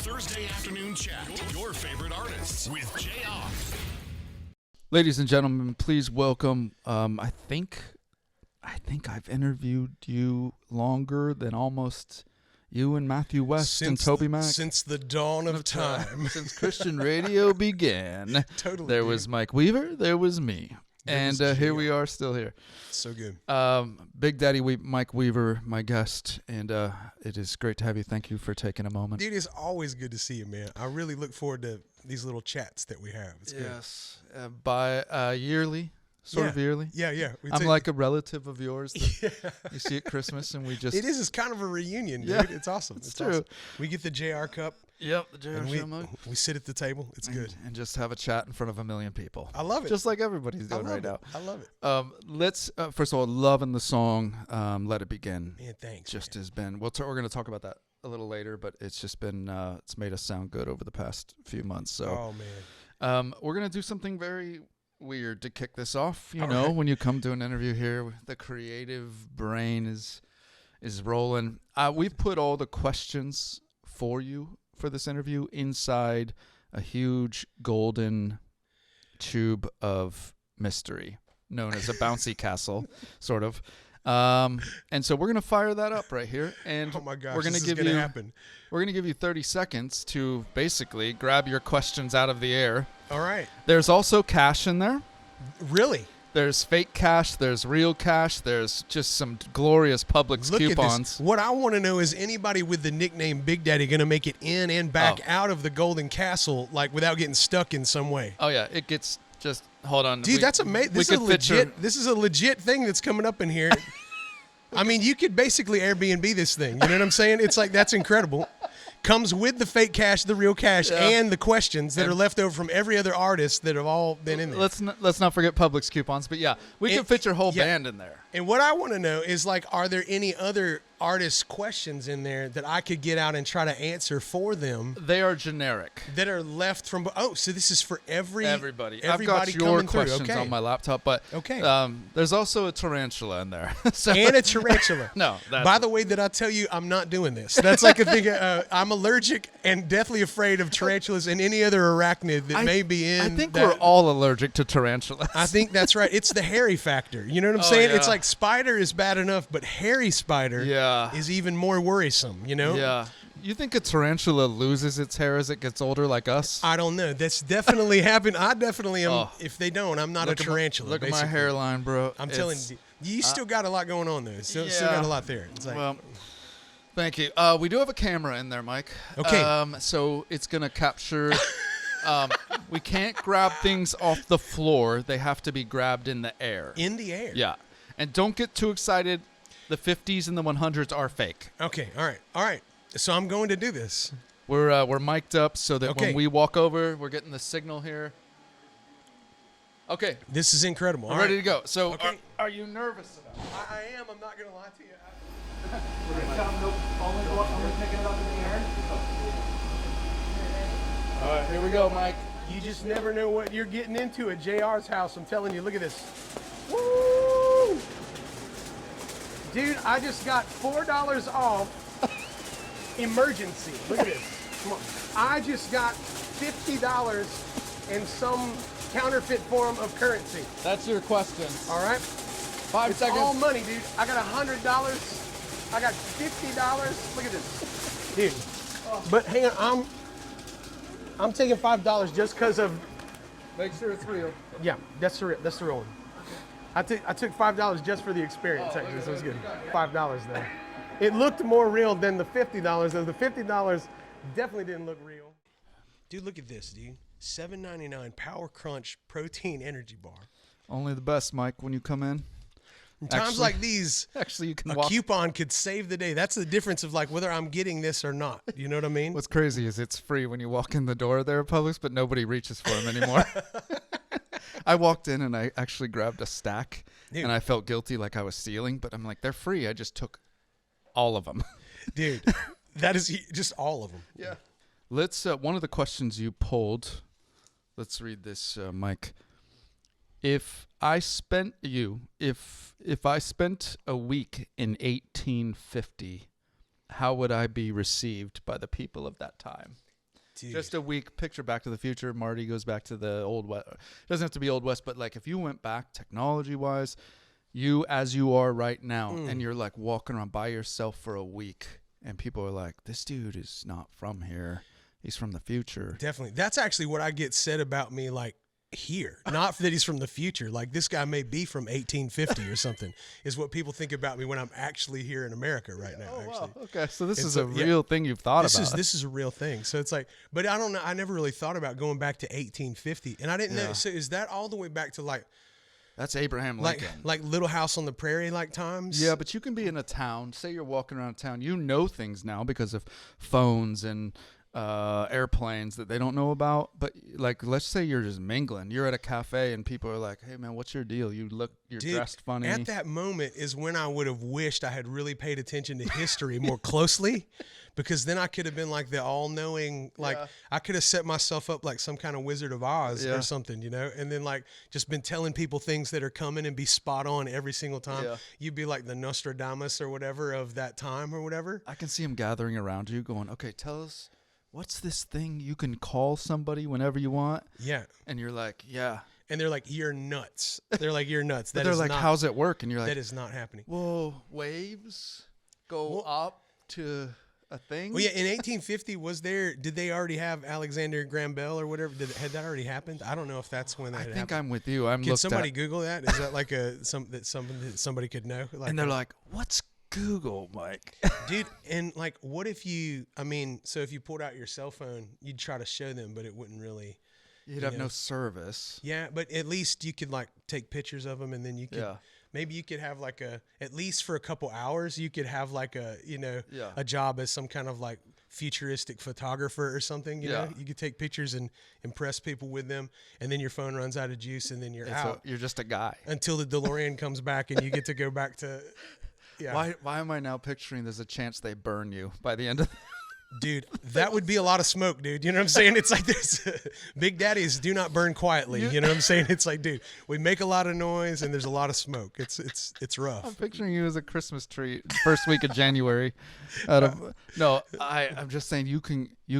Thursday afternoon chat. Your favorite artists with Jayar. Ladies and gentlemen, please welcome. I think I've interviewed you longer than almost you and Matthew West and Toby Mac since the dawn of time. Since Christian radio began. Totally. There was Mike Weaver. There was me. And here we are, still here. So good. Big Daddy Mike Weaver, my guest, and it is great to have you. Thank you for taking a moment. Dude, it's always good to see you, man. I really look forward to these little chats that we have. It's yes, yearly, sort of yearly. Yeah. I'm like a relative of yours. You see at Christmas, and we just... It is. It's kind of a reunion, dude. Yeah, it's awesome. It's true. Awesome. We get the JR cup. Yep, the Jayar show mug. We sit at the table. It's good. And just have a chat in front of a million people. I love it. Just like everybody's doing right now. I love it. Let's, first of all, loving the song, Let It Begin. Man, thanks. Just has been, we're going to talk about that a little later, but it's just been, it's made us sound good over the past few months. So, oh, man. We're going to do something very weird to kick this off. You know, when you come to an interview here, the creative brain is rolling. We've put all the questions for you for this interview inside a huge golden tube of mystery known as a bouncy castle, sort of. And so we're going to fire that up right here. And oh my gosh, we're going to give you 30 seconds to basically grab your questions out of the air. All right. There's also cash in there. Really? There's fake cash. There's real cash. There's just some glorious Publix coupons. At this. What I want to know is anybody with the nickname Big Daddy going to make it in and back out of the Golden Castle, like without getting stuck in some way? Oh yeah, it gets just hold on, dude. That's amazing. This is a legit thing that's coming up in here. I mean, you could basically Airbnb this thing. You know what I'm saying? It's like that's incredible. Comes with the fake cash, the real cash, and the questions that are left over from every other artist that have all been in there. Let's not forget Publix coupons, but yeah, we can fit your whole band in there. And what I want to know is, like, are there any other artist questions in there that I could get out and try to answer for them? They are generic. That are left from, so this is for everybody. I've got your questions on my laptop, but there's also a tarantula in there. And a tarantula. No. By the way, did I tell you I'm not doing this? That's like a thing. I'm allergic and deathly afraid of tarantulas and any other arachnid that may be in. I think we're all allergic to tarantulas. I think that's right. It's the hairy factor. You know what I'm saying? It's like spider is bad enough, but hairy spider is even more worrisome, you know? Yeah. You think a tarantula loses its hair as it gets older like us? I don't know. That's definitely happened. I definitely am. If they don't, I'm not a tarantula. Look at my hairline, bro. I'm telling you. You still got a lot going on there. Still got a lot there. It's like, well, thank you. We do have a camera in there, Mike. Okay. So it's going to capture... we can't grab things off the floor. They have to be grabbed in the air. In the air? Yeah. And don't get too excited. The 50s and the 100s are fake. Okay. All right. So I'm going to do this. We're mic'd up so that when we walk over, we're getting the signal here. Okay. This is incredible. I'm ready to go. So are you nervous about it? I am. I'm not going to lie to you. Only picking it up in the air? All right, here we go, Mike. You just never know what you're getting into at JR's house. I'm telling you, look at this. Woo! Dude, I just got $4 off emergency. Look at this. Come on. I just got $50 in some counterfeit form of currency. That's your question. All right? 5 it's seconds. All money, dude. I got $100. I got $50. Look at this. Dude. But hang on, I'm taking $5 just because of... Make sure it's real. Yeah, that's the real one. I took $5 just for the experience. Actually, so it was good. $5 though. It looked more real than the $50, though. The $50 definitely didn't look real. Dude, look at this, dude. $7.99 Power Crunch Protein Energy Bar. Only the best, Mike, when you come in. In times like these, you can coupon could save the day. That's the difference of like whether I'm getting this or not. You know what I mean? What's crazy is it's free when you walk in the door there at Publix, but nobody reaches for them anymore. I walked in and I actually grabbed a stack, and I felt guilty like I was stealing, but I'm like, they're free. I just took all of them. Dude, that is just all of them. Yeah. Let's, one of the questions you pulled, let's read this, Mike. If I spent a week in 1850, how would I be received by the people of that time? Dude. Just a week. Picture Back to the Future. Marty goes back to the Old West. It doesn't have to be Old West, but like if you went back technology-wise, you as you are right now, and you're like walking around by yourself for a week, and people are like, this dude is not from here. He's from the future. Definitely. That's actually what I get said about me, like, here. Not that he's from the future. Like, this guy may be from 1850 or something, is what people think about me when I'm actually here in America right now, actually. Wow. Okay, so this is a real thing you've thought about. This is a real thing. So it's like, but I don't know. I never really thought about going back to 1850. And I didn't know. So is that all the way back to like, that's Abraham Lincoln. Like Little House on the Prairie like times? Yeah, but you can be in a town. Say you're walking around town. You know things now because of phones and airplanes that they don't know about. But like, let's say you're just mingling. You're at a cafe and people are like, hey man, what's your deal? You're dressed funny. At that moment is when I would have wished I had really paid attention to history more closely, because then I could have been like the all-knowing, like I could have set myself up like some kind of Wizard of Oz or something, you know, and then like just been telling people things that are coming and be spot on every single time. Yeah. You'd be like the Nostradamus or whatever of that time or whatever. I can see him gathering around you going, okay, tell us, what's this thing you can call somebody whenever you want? Yeah. And you're like, yeah. And they're like, you're nuts. They're like, you're nuts. They're like, how's it work? And you're like, that is not happening. Whoa, waves go up to a thing? Well, yeah, in 1850, did they already have Alexander Graham Bell or whatever? Had that already happened? I don't know if that's when that had happened. I'm with you. Can somebody Google that? Is that like something that somebody could know? Like, and they're like, what's Google, Mike? Dude, and like, what if so if you pulled out your cell phone, you'd try to show them, but it wouldn't really. You'd have no service. Yeah, but at least you could like take pictures of them, and then you could maybe you could have like at least for a couple hours, you could have like a job as some kind of like futuristic photographer or something. You know, you could take pictures and impress people with them, and then your phone runs out of juice, and then you're out. You're just a guy until the DeLorean comes back, and you get to go back to. Yeah. Why am I now picturing there's a chance they burn you by the end of Dude, that would be a lot of smoke, dude. You know what I'm saying? It's like this Big Daddies do not burn quietly. You know what I'm saying? It's like, dude, we make a lot of noise and there's a lot of smoke. It's rough. I'm picturing you as a Christmas tree first week of January. I'm just saying you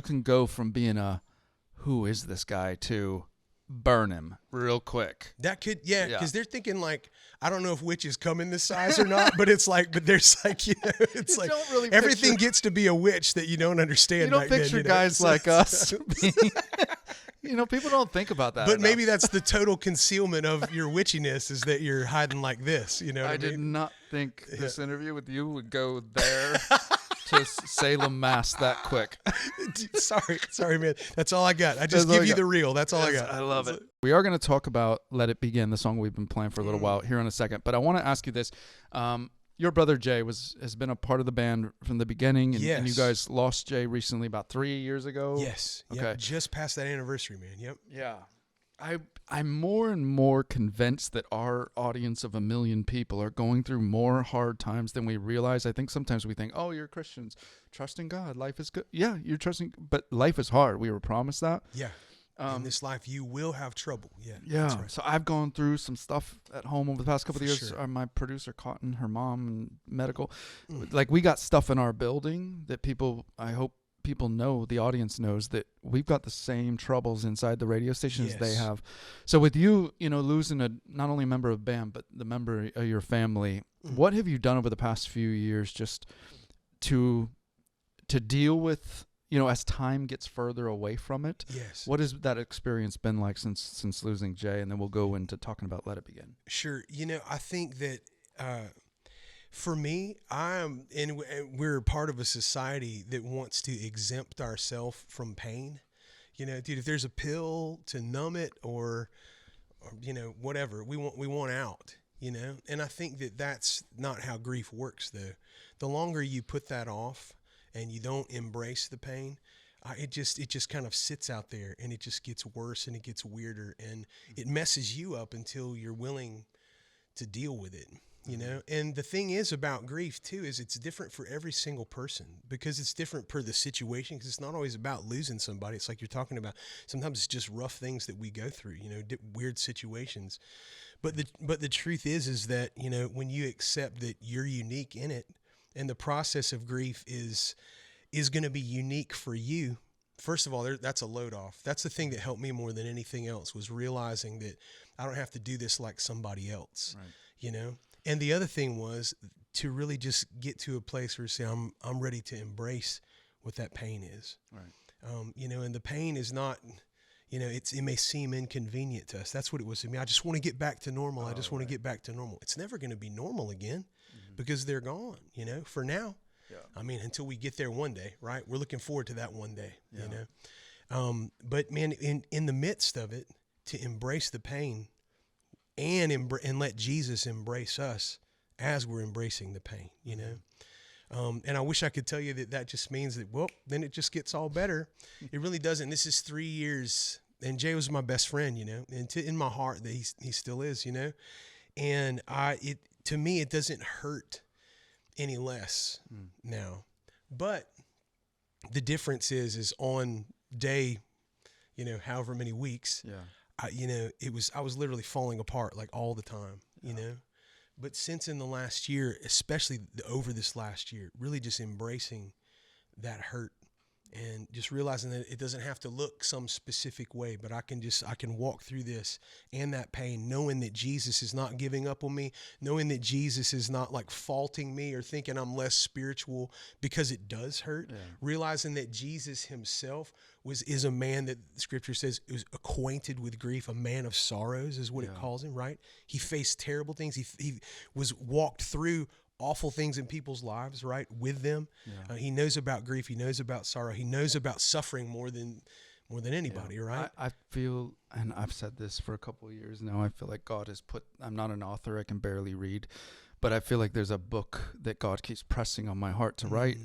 can go from being a who is this guy to burn him real quick. That could, because they're thinking like, I don't know if witches come in this size or not, but it's like, but there's like, you know, it's you like really everything gets to be a witch that you don't understand. You don't picture guys like us. You know, people don't think about that. But maybe that's the total concealment of your witchiness is that you're hiding like this. You know, what I did mean? not think this interview with you would go there. To Salem, Mass that quick. Sorry, man. That's all I got. I just give you the real. That's all I got. I love it. We are going to talk about Let It Begin, the song we've been playing for a little while here in a second. But I want to ask you this. Your brother Jay has been a part of the band from the beginning. And, and you guys lost Jay recently about 3 years ago. Yes. Okay. Yep. Just past that anniversary, man. Yep. Yeah. I'm more and more convinced that our audience of 1 million people are going through more hard times than we realize. I think sometimes we think, oh, you're Christians. Trust in God. Life is good. Yeah, you're trusting. But life is hard. We were promised that. Yeah. In this life, you will have trouble. Yeah. Yeah. That's right. So I've gone through some stuff at home over the past couple of years. Sure. My producer, Cotton, her mom, and medical. Like, we got stuff in our building that I hope people know, the audience knows, that we've got the same troubles inside the radio station as they have. So with you, losing not only a member of the band, but the member of your family, what have you done over the past few years just to deal with, as time gets further away from it? Yes. What has that experience been like since losing Jay? And then we'll go into talking about Let It Begin. Sure. I think that for me, we're part of a society that wants to exempt ourselves from pain. Dude, if there's a pill to numb it or whatever, we want out, and I think that that's not how grief works though. The longer you put that off and you don't embrace the pain, it just kind of sits out there and it just gets worse and it gets weirder and it messes you up until you're willing to deal with it. And the thing is about grief too, is it's different for every single person because it's different per the situation. Because it's not always about losing somebody. It's like you're talking about. Sometimes it's just rough things that we go through, weird situations. But the truth is that, when you accept that you're unique in it and the process of grief is going to be unique for you, first of all, that's a load off. That's the thing that helped me more than anything else, was realizing that I don't have to do this like somebody else, Right. you know? And the other thing was to really just get to a place where you say, I'm ready to embrace what that pain is. Right. You know, and the pain is not, you know, it may seem inconvenient to us. That's what it was to me. I just want to get back to normal. I just want to get back to normal. It's never going to be normal again because they're gone, you know, for now. Yeah. I mean, until we get there one day, right? We're looking forward to that one day, you know? But man, in the midst of it, to embrace the pain and let Jesus embrace us as we're embracing the pain, you know? And I wish I could tell you that just means that, well, then it just gets all better. It really doesn't. This is 3 years, and Jay was my best friend, you know, and in my heart that he still is, you know? And to me, it doesn't hurt any less now. But the difference is on day, you know, however many weeks, you know, I was literally falling apart like all the time, you know? But since in the last year, especially over this last year, really just embracing that hurt and just realizing that it doesn't have to look some specific way, but I can walk through this and that pain, knowing that Jesus is not giving up on me, knowing that Jesus is not like faulting me or thinking I'm less spiritual because it does hurt, realizing that Jesus himself is a man that Scripture says is acquainted with grief, a man of sorrows is what it calls him, right? He faced terrible things. He was walked through awful things in people's lives, right, with them. He knows about grief. He knows about sorrow. He knows about suffering more than anybody, right? I feel, and I've said this for a couple of years now, I feel like God has I'm not an author, I can barely read, but I feel like there's a book that God keeps pressing on my heart to write,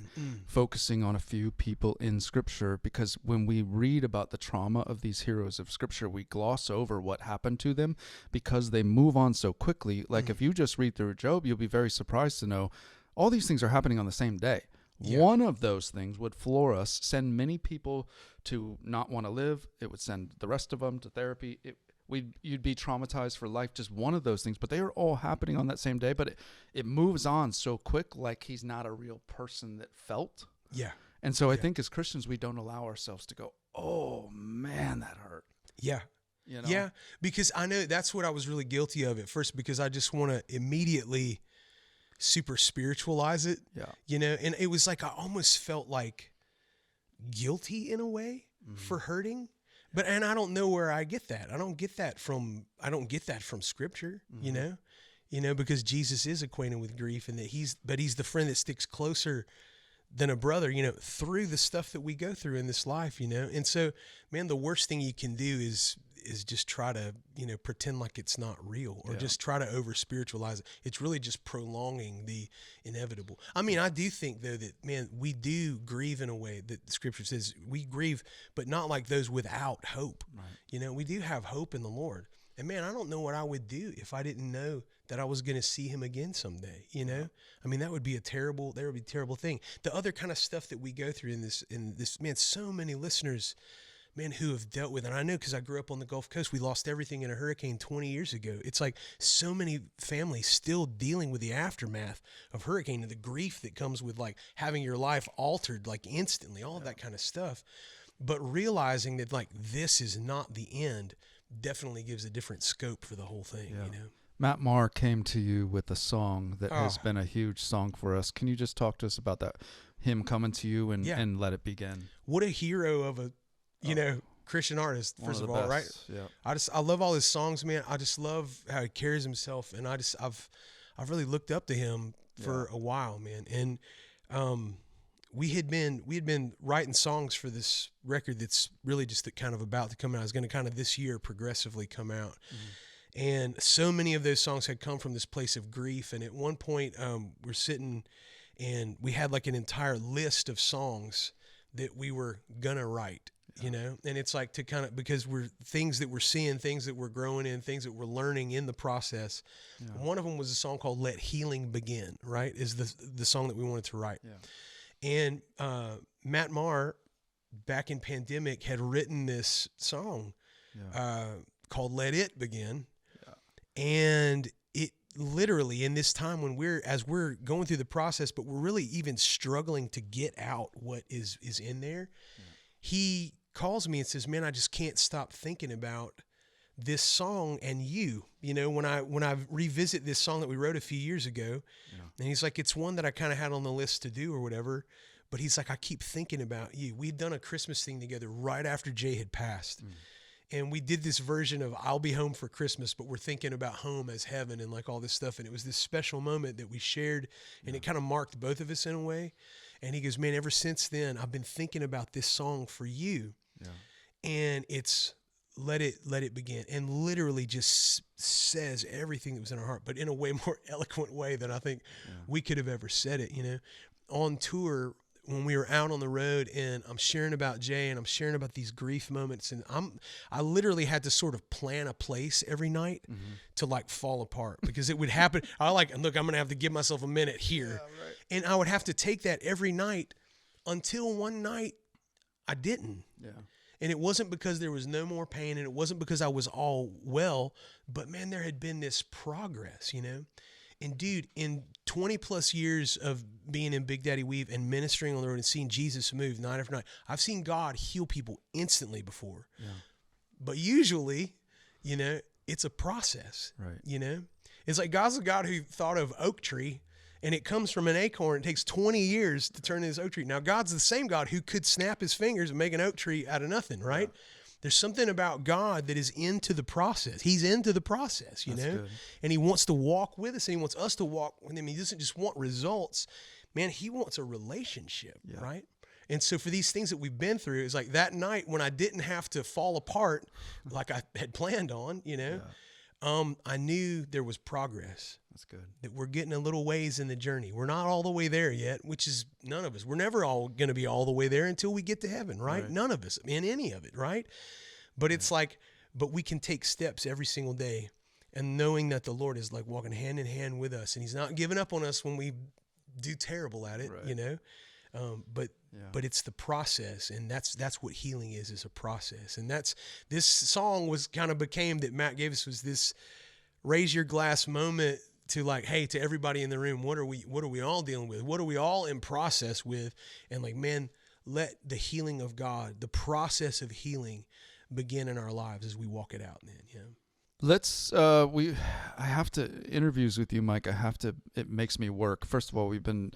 focusing on a few people in Scripture, because when we read about the trauma of these heroes of Scripture, we gloss over what happened to them because they move on so quickly. Like if you just read through Job, you'll be very surprised to know all these things are happening on the same day. One of those things would floor us, send many people to not want to live. It would send the rest of them to therapy. You'd be traumatized for life, just one of those things. But they are all happening on that same day. But it moves on so quick, like he's not a real person that felt. Yeah. And so I think as Christians, we don't allow ourselves to go, oh, man, that hurt. Yeah. You know? Yeah, because I know that's what I was really guilty of at first, because I just want to immediately super spiritualize it. Yeah. You know, and it was like I almost felt like guilty in a way for hurting. And I don't know where I get that. I don't get that from Scripture, you know, because Jesus is acquainted with grief, and that he's the friend that sticks closer than a brother, you know, through the stuff that we go through in this life, you know. And so, man, the worst thing you can do is just try to, you know, pretend like it's not real, or just try to over spiritualize it. It's really just prolonging the inevitable. I mean, I do think though that, man, we do grieve in a way that the Scripture says we grieve, but not like those without hope. Right. You know, we do have hope in the Lord. And man, I don't know what I would do if I didn't know that I was going to see him again someday, you know? I mean, that would be a terrible thing. The other kind of stuff that we go through in this, man, so many listeners, man, who have dealt with, and I know because I grew up on the Gulf Coast, we lost everything in a hurricane 20 years ago. It's like so many families still dealing with the aftermath of hurricane and the grief that comes with like having your life altered like instantly, all of that kind of stuff. But realizing that like this is not the end definitely gives a different scope for the whole thing, you know? Matt Maher came to you with a song that has been a huge song for us. Can you just talk to us about that? Him coming to you and Let It Begin. What a hero of a, you know, Christian artist, first of all, right? Yeah. I love all his songs, man. I just love how he carries himself, and I've really looked up to him for a while, man. And we had been writing songs for this record that's really just kind of about to come out. It's going to kind of this year progressively come out. And so many of those songs had come from this place of grief. And at one point, we're sitting and we had like an entire list of songs that we were going to write, you know? And it's like to kind of, because we're things that we're seeing, things that we're growing in, things that we're learning in the process. Yeah. One of them was a song called Let Healing Begin, right? Is the song that we wanted to write. Yeah. And Matt Maher, back in pandemic, had written this song called Let It Begin. Yeah. And it literally, in this time when we're going through the process, but we're really even struggling to get out what is in there, he calls me and says, man, I just can't stop thinking about this song and you know, when I revisit this song that we wrote a few years ago, and he's like, it's one that I kind of had on the list to do or whatever, but he's like, I keep thinking about you. We'd done a Christmas thing together right after Jay had passed. And we did this version of I'll Be Home for Christmas, but we're thinking about home as heaven and like all this stuff. And it was this special moment that we shared, and it kind of marked both of us in a way. And he goes, man, ever since then, I've been thinking about this song for you. And it's let it begin, and literally just says everything that was in our heart, but in a way more eloquent way than I think we could have ever said it. You know, on tour, when we were out on the road, and I'm sharing about Jay, and I'm sharing about these grief moments, and I literally had to sort of plan a place every night to like fall apart, because it would happen. Look, I'm going to have to give myself a minute here. And I would have to take that every night until one night I didn't. And it wasn't because there was no more pain, and it wasn't because I was all well, but man, there had been this progress, you know? And dude, in 20 plus years of being in Big Daddy Weave and ministering on the road and seeing Jesus move night after night, I've seen God heal people instantly before. But usually, you know, it's a process, you know? It's like God's a God who thought of oak tree, and it comes from an acorn. It takes 20 years to turn into this oak tree. Now, God's the same God who could snap his fingers and make an oak tree out of nothing, right? There's something about God that is into the process. He's into the process, you know? Good. And he wants to walk with us, and he wants us to walk with him. He doesn't just want results. Man, he wants a relationship, right? And so for these things that we've been through, it's like that night when I didn't have to fall apart like I had planned on, you know, I knew there was progress. That's good. That we're getting a little ways in the journey. We're not all the way there yet, which is none of us. We're never all going to be all the way there until we get to heaven, right? None of us in any of it, right? But it's like, but we can take steps every single day, and knowing that the Lord is like walking hand in hand with us, and he's not giving up on us when we do terrible at it, you know? But it's the process, and that's what healing is a process. And that's, this song was kind of became that Matt gave us was this raise your glass moment to like, hey, to everybody in the room, what are we all dealing with? What are we all in process with? And like, man, let the healing of God, the process of healing begin in our lives as we walk it out, man. Yeah. Let's I have to interviews with you, Mike. It makes me work. First of all, we've been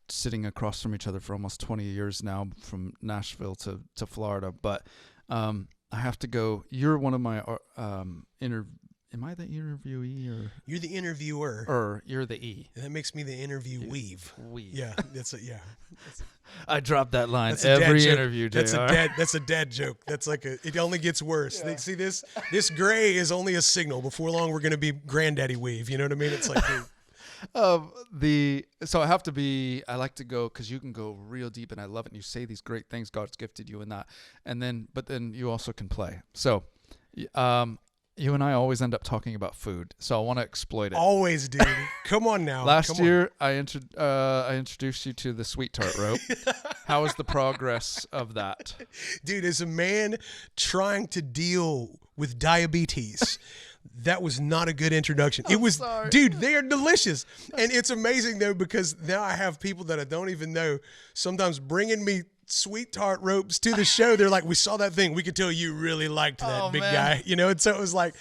sitting across from each other for almost 20 years now, from Nashville to Florida, but I have to go. You're one of my am I the interviewee, or you're the interviewer? Or you're the E. And that makes me the interviewee. Yeah, that's a I drop that line every interview. Jayar. That's a dad joke. That's like it only gets worse. Yeah. See this gray is only a signal. Before long, we're going to be granddaddy weave. You know what I mean? It's like. So I like to go, because you can go real deep, and I love it. And you say these great things God's gifted you in that, but then you also can play. So, you and I always end up talking about food, so I want to exploit it. Always, dude. Come on now. Last year, I introduced you to the sweet tart rope. How was the progress of that? Dude, as a man trying to deal with diabetes, that was not a good introduction. Dude, they are delicious. And it's amazing, though, because now I have people that I don't even know sometimes bringing me sweet tart ropes to the show. They're like, we saw that thing. We could tell you really liked that big guy, you know? And so it was like,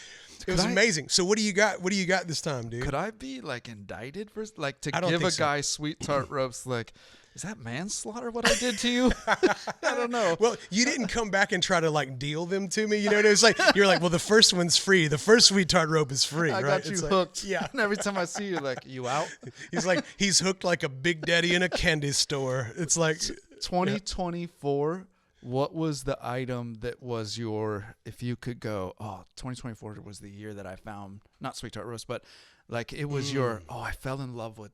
it was amazing. So what do you got? What do you got this time, dude? Could I be like indicted for like to give a guy sweet tart ropes? Like, is that manslaughter what I did to you? I don't know. Well, you didn't come back and try to like deal them to me. You know what I mean? It's like, you're like, well, the first one's free. The first sweet tart rope is free. I got you hooked. Yeah. And every time I see you, like, you out? He's like, he's hooked like a big daddy in a candy store. It's like 2024. What was the item that was if you could go, 2024 was the year that I found, not sweet tart roast, but like it was I fell in love with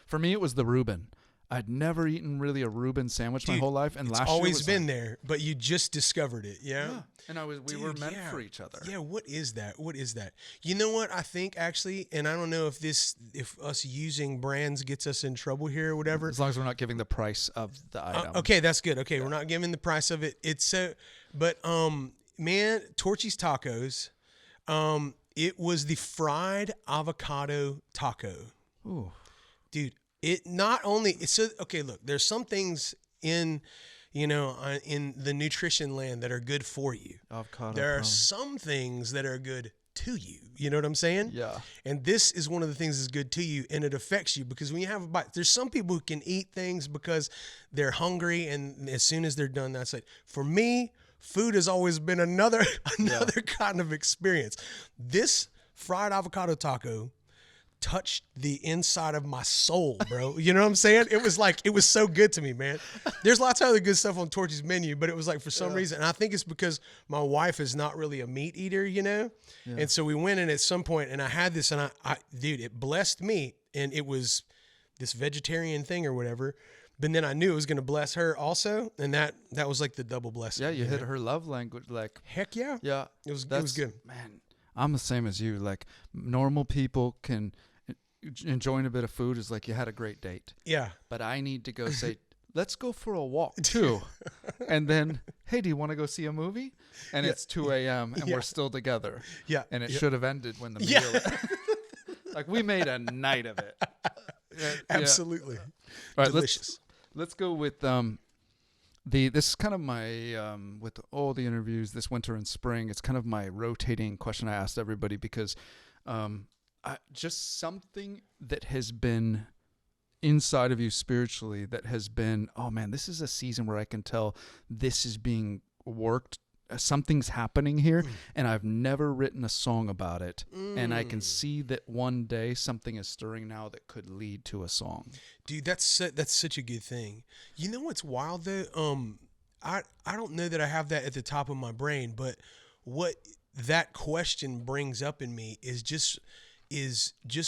for me, it was the Reuben. I'd never eaten really a Reuben sandwich my whole life, and last year always been there, but you just discovered it, yeah. And we were meant for each other. Yeah, what is that? You know what I think actually, and I don't know if us using brands gets us in trouble here or whatever. As long as we're not giving the price of the item. Okay, that's good. Okay, we're not giving the price of it. It's so, but man, Torchy's Tacos, it was the fried avocado taco. Ooh, dude. It not only so okay. Look, there's some things in in the nutrition land that are good for you. Avocado. There are probably. some things that are good to you. You know what I'm saying? Yeah. And this is one of the things that's good to you, and it affects you because when you have a bite, there's some people who can eat things because they're hungry, and as soon as they're done, that's it. For me, food has always been another kind of experience. This fried avocado taco touched the inside of my soul, bro. You know what I'm saying? It was so good to me, man. There's lots of other good stuff on Torchy's menu, but it was like for some reason, and I think it's because my wife is not really a meat eater, and so we went in at some point and I had this, and I dude, it blessed me, and it was this vegetarian thing or whatever, but then I knew it was going to bless her also, and that was like the double blessing. Yeah, you hit her love language, like heck yeah. Yeah, It was good. Man, I'm the same as you. Like normal people can enjoying a bit of food is like you had a great date. Yeah. But I need to go say, let's go for a walk too. And then, hey, do you want to go see a movie? And it's 2 a.m. and we're still together. Yeah. And it should have ended when the meal. Like we made a night of it. Absolutely. All right, delicious. Let's go with this is kind of my with all the interviews this winter and spring. It's kind of my rotating question I asked everybody because just something that has been inside of you spiritually that has been, oh man, this is a season where I can tell this is being worked. Something's happening here, and I've never written a song about it. And I can see that one day something is stirring now that could lead to a song. Dude, that's such a good thing. You know what's wild though? I don't know that I have that at the top of my brain, but what that question brings up in me is just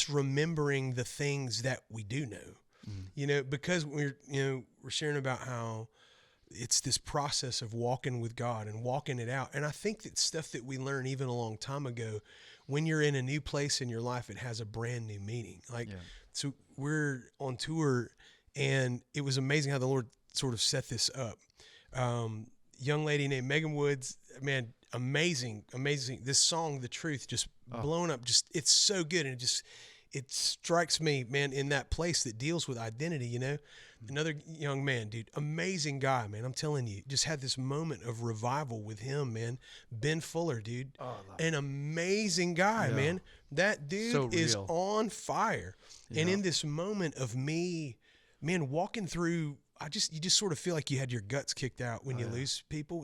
remembering the things that we do know. Because we're sharing about how it's this process of walking with God and walking it out. And I think that stuff that we learned even a long time ago, when you're in a new place in your life, it has a brand new meaning. So we're on tour, and it was amazing how the Lord sort of set this up. Young lady named Megan Woods, man, amazing. This song, The Truth, just blown up. Just, it's so good. And it strikes me, man, in that place that deals with identity, Another young man, dude, amazing guy, man. I'm telling you, just had this moment of revival with him, man. Ben Fuller, dude, an amazing guy, man. That dude is on fire. Yeah. And in this moment of me, man, walking through, you just sort of feel like you had your guts kicked out when you lose people,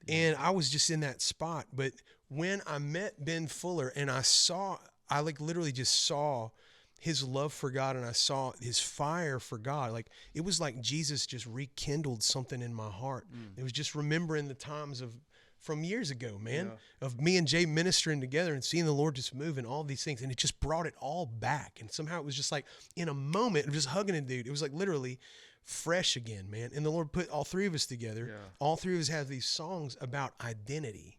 And I was just in that spot. But when I met Ben Fuller and I literally just saw his love for God, and I saw his fire for God. Like it was like Jesus just rekindled something in my heart. It was just remembering the times from years ago, man, of me and Jay ministering together and seeing the Lord just move and all these things. And it just brought it all back. And somehow it was just like in a moment of just hugging a dude. It was like literally fresh again, man. And the Lord put all three of us together. Yeah. All three of us have these songs about identity.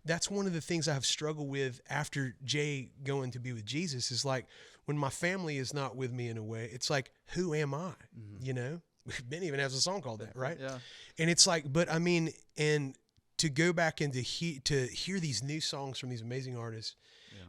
That's one of the things I've struggled with after Jay going to be with Jesus is like when my family is not with me in a way, it's like, who am I? Ben even has a song called that, right? Yeah. And it's like, but I mean, and to go back and to hear these new songs from these amazing artists,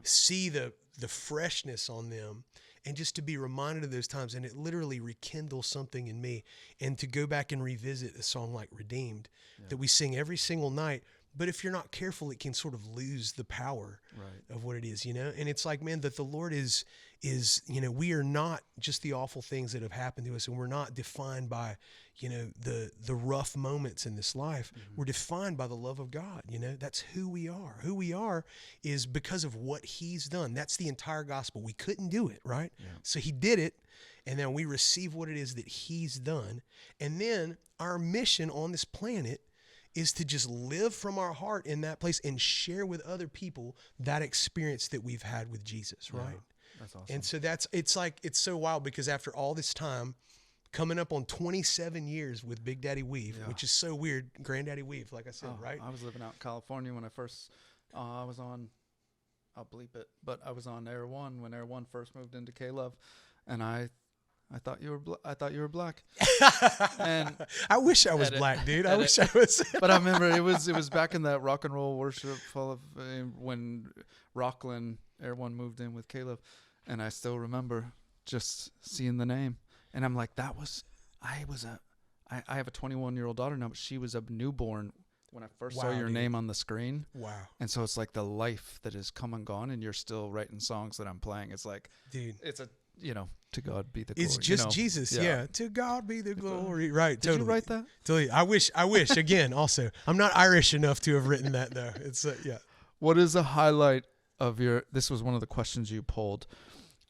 see the freshness on them, and just to be reminded of those times, and it literally rekindles something in me, and to go back and revisit a song like Redeemed that we sing every single night. But if you're not careful, it can sort of lose the power of what it is, And it's like, man, that the Lord is, we are not just the awful things that have happened to us, and we're not defined by, the rough moments in this life. We're defined by the love of God. That's who we are. Who we are is because of what He's done. That's the entire gospel. We couldn't do it, right? Yeah. So He did it, and then we receive what it is that He's done. And then our mission on this planet is to just live from our heart in that place and share with other people that experience that we've had with Jesus, right? Yeah, that's awesome. And so it's so wild because after all this time, coming up on 27 years with Big Daddy Weave, which is so weird, Granddaddy Weave, like I said, right? I was living out in California when I first, I was on, I'll bleep it, but I was on Air One when Air One first moved into K-Love, and I thought you were black. And I wish I was black, dude. I wish I was. But I remember it was back in that rock and roll worship full of when Rockland Air One moved in with Caleb, and I still remember just seeing the name, and I'm like, I I have a 21-year-old daughter now, but she was a newborn when I first saw Wow, your dude. name on the screen. Wow. And so it's like the life that has come and gone, and you're still writing songs that I'm playing. It's like, Dude. it's a, to God be the glory. It's just Jesus. Yeah. To God be the glory. Right. Did totally. you write that? Totally. I wish again, also, I'm not Irish enough to have written that though. It's yeah. What is a highlight of this was one of the questions you pulled.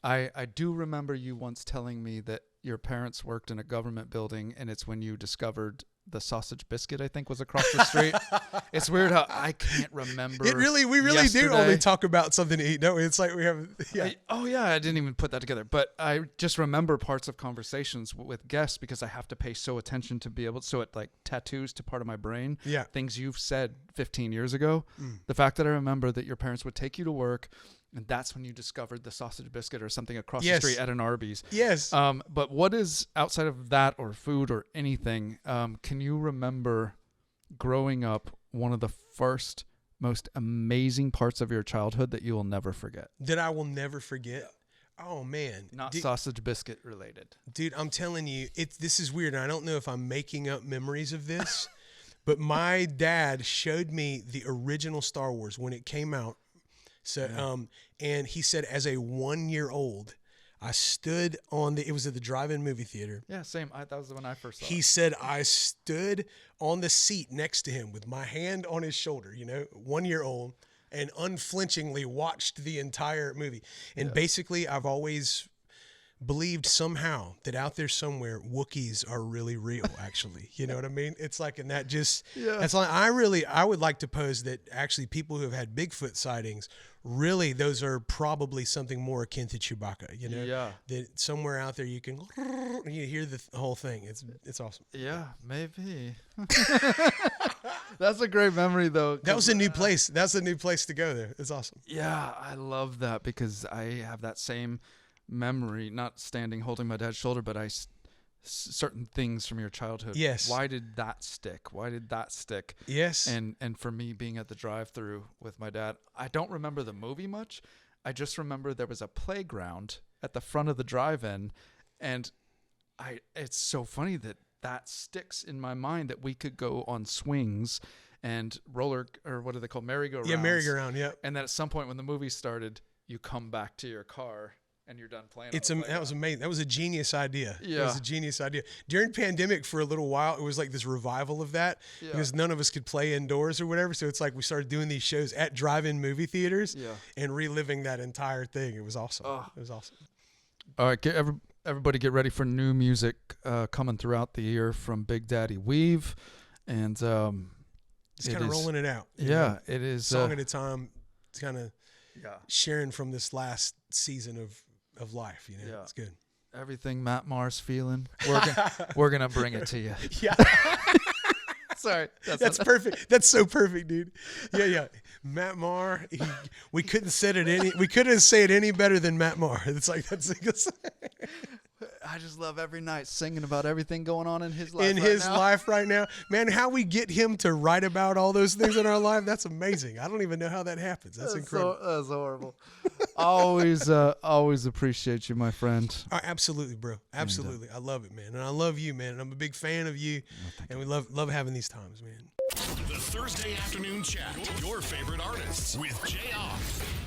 I do remember you once telling me that your parents worked in a government building, and it's when you discovered the sausage biscuit, I think, was across the street. It's weird how I can't remember. We really do only talk about something to eat, don't we? It's like we have, yeah. I didn't even put that together. But I just remember parts of conversations with guests because I have to pay so attention to be able to, so it like tattoos to part of my brain. Yeah. Things you've said 15 years ago. The fact that I remember that your parents would take you to work, and that's when you discovered the sausage biscuit or something across the street at an Arby's. Yes. But what is, outside of that or food or anything, can you remember growing up one of the first, most amazing parts of your childhood that you will never forget? That I will never forget? Oh, man. Not sausage biscuit related. Dude, I'm telling you, this is weird. And I don't know if I'm making up memories of this, but my dad showed me the original Star Wars when it came out. So, and he said, as a 1-year-old, I stood it was at the drive-in movie theater. Yeah, same. That was the one I first saw. He said, I stood on the seat next to him with my hand on his shoulder, 1-year-old, and unflinchingly watched the entire movie. And basically, I've always believed somehow that out there somewhere, Wookiees are really real, actually. You know what I mean? It's like, and that just, that's like, I would like to pose that actually people who have had Bigfoot sightings, really, those are probably something more akin to Chewbacca, Yeah. That somewhere out there you can, you hear the whole thing. It's awesome. Yeah, maybe. That's a great memory, though. That was a new place. That's a new place to go there. It's awesome. Yeah, I love that because I have that same memory, not standing holding my dad's shoulder, but certain things from your childhood. Yes. Why did that stick? Why did that stick? Yes. And for me being at the drive-through with my dad, I don't remember the movie much. I just remember there was a playground at the front of the drive-in, and it's so funny that sticks in my mind that we could go on swings and roller, or what are they called? Merry-go-rounds. Yeah, merry-go-round, yeah. And then at some point when the movie started, you come back to your car and you're done playing. That was amazing. That was a genius idea. Yeah. It was a genius idea. During pandemic, for a little while, it was like this revival of that because none of us could play indoors or whatever. So it's like we started doing these shows at drive-in movie theaters and reliving that entire thing. It was awesome. It was awesome. All right, everybody get ready for new music coming throughout the year from Big Daddy Weave. And just kind of rolling it out. Yeah, it is. Song at a time. It's kind of sharing from this last season of life, Yeah. It's good. Everything Matt Marr's feeling, we're gonna bring it to you. Yeah. Sorry. That's perfect. That's so perfect, dude. Yeah. Matt Marr, we couldn't say it any better than Matt Marr. It's like that's I just love every night singing about everything going on in his life. Life right now. Man, how we get him to write about all those things in our life, that's amazing. I don't even know how that happens. That's incredible. That's horrible. Always appreciate you, my friend. Oh, absolutely, bro. Absolutely. I love it, man. And I love you, man. And I'm a big fan of you. And we love having these times, man. The Thursday Afternoon Chat. Your favorite artists with Jayar.